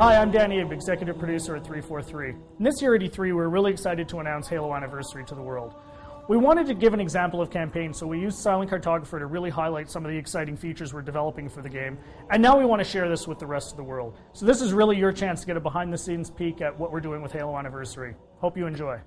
Hi, I'm Danny, executive producer at 343. And this year at E3, we're really excited to announce Halo Annivesary to the world. We wanted to give an example of campaign, so we used Silent Cartographer to really highlight some of the exciting features we're developing for the game. And now we want to share this with the rest of the world. So this is really your chance to get a behind-the-scenes peek at what we're doing with Halo Annivesary. Hope you enjoy.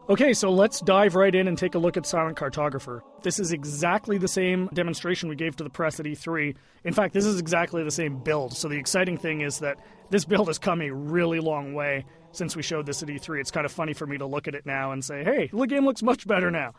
Okay, so let's dive right in and take a look at Silent Cartographer. This is exactly the same demonstration we gave to the press at E3. In fact, this is exactly the same build. So the exciting thing is that this build has come a really long way since we showed this at E3. It's kind of funny for me to look at it now and say, hey, the game looks much better now.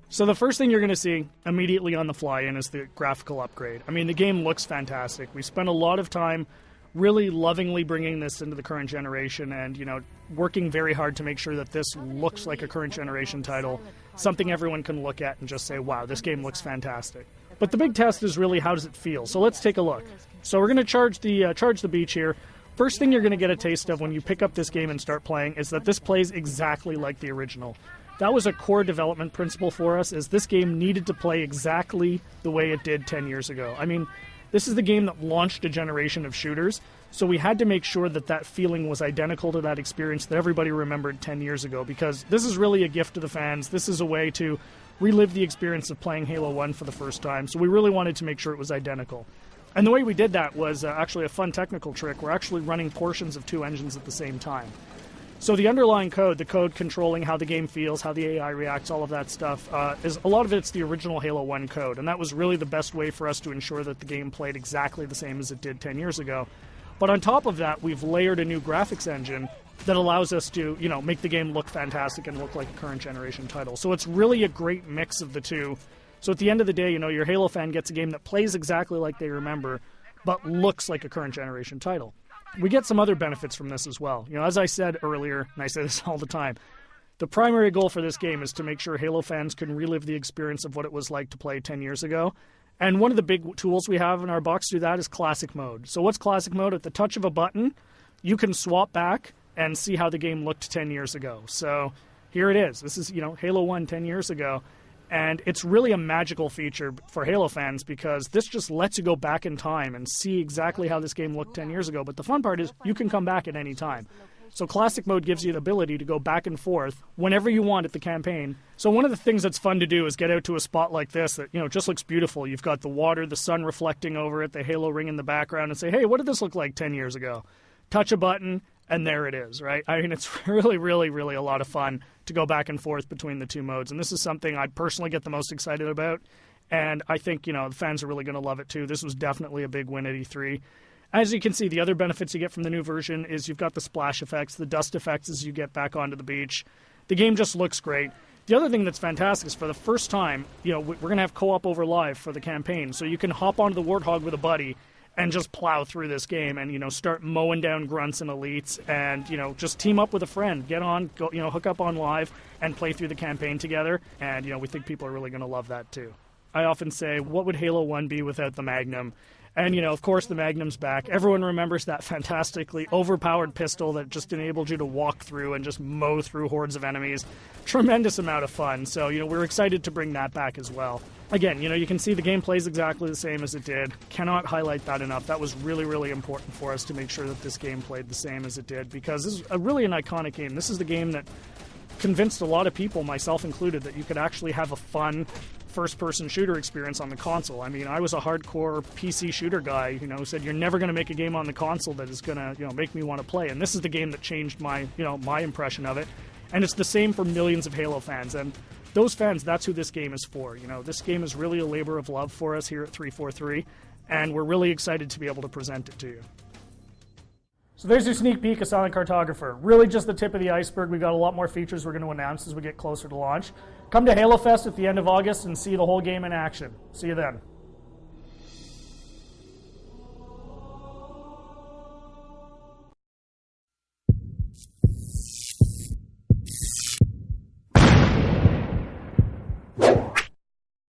So the first thing you're going to see immediately on the fly-in is the graphical upgrade. I mean, the game looks fantastic. We spent a lot of time really lovingly bringing this into the current generation and, working very hard to make sure that this looks like a current generation title, something everyone can look at and just say, wow, this game looks fantastic. But the big test is really, how does it feel? So let's take a look. So we're going to charge the beach here. First thing you're going to get a taste of when you pick up this game and start playing is that this plays exactly like the original. That was a core development principle for us, is this game needed to play exactly the way it did 10 years ago. I mean, this is the game that launched a generation of shooters, so we had to make sure that that feeling was identical to that experience that everybody remembered 10 years ago, because this is really a gift to the fans. This is a way to relive the experience of playing Halo 1 for the first time, so we really wanted to make sure it was identical. And the way we did that was actually a fun technical trick. We're actually running portions of two engines at the same time. So the underlying code, the code controlling how the game feels, how the AI reacts, all of that stuff, is a lot of it's the original Halo 1 code, and that was really the best way for us to ensure that the game played exactly the same as it did 10 years ago. But on top of that, we've layered a new graphics engine that allows us to, make the game look fantastic and look like a current generation title. So it's really a great mix of the two. So at the end of the day, your Halo fan gets a game that plays exactly like they remember, but looks like a current generation title. We get some other benefits from this as well. As I said earlier, and I say this all the time, the primary goal for this game is to make sure Halo fans can relive the experience of what it was like to play 10 years ago. And one of the big tools we have in our box to do that is Classic Mode. So what's Classic Mode? At the touch of a button, you can swap back and see how the game looked 10 years ago. So here it is. This is, Halo 1 10 years ago. And it's really a magical feature for Halo fans because this just lets you go back in time and see exactly how this game looked 10 years ago. But the fun part is you can come back at any time. So Classic Mode gives you the ability to go back and forth whenever you want at the campaign. So one of the things that's fun to do is get out to a spot like this that, just looks beautiful. You've got the water, the sun reflecting over it, the Halo ring in the background, and say, hey, what did this look like 10 years ago? Touch a button, and there it is, right? I mean, it's really, really, really a lot of fun to go back and forth between the two modes. And this is something I personally get the most excited about. And I think, the fans are really going to love it too. This was definitely a big win at E3. As you can see, the other benefits you get from the new version is you've got the splash effects, the dust effects as you get back onto the beach. The game just looks great. The other thing that's fantastic is for the first time, we're going to have co-op over live for the campaign. So you can hop onto the Warthog with a buddy and just plow through this game and, start mowing down grunts and elites and, just team up with a friend. Get on, go, hook up on live and play through the campaign together. And, we think people are really going to love that too. I often say, what would Halo 1 be without the Magnum? And, of course, the Magnum's back. Everyone remembers that fantastically overpowered pistol that just enabled you to walk through and just mow through hordes of enemies. Tremendous amount of fun. So, we're excited to bring that back as well. Again, you can see the game plays exactly the same as it did. Cannot highlight that enough. That was really, really important for us to make sure that this game played the same as it did, because this is really an iconic game. This is the game that convinced a lot of people, myself included, that you could actually have a fun first-person shooter experience on the console. I mean, I was a hardcore PC shooter guy, who said you're never going to make a game on the console that is going to, make me want to play. And this is the game that changed my, my impression of it. And it's the same for millions of Halo fans. And those fans, that's who this game is for. This game is really a labor of love for us here at 343, and we're really excited to be able to present it to you. So there's your sneak peek of Silent Cartographer. Really just the tip of the iceberg. We've got a lot more features we're going to announce as we get closer to launch. Come to Halo Fest at the end of August and see the whole game in action. See you then.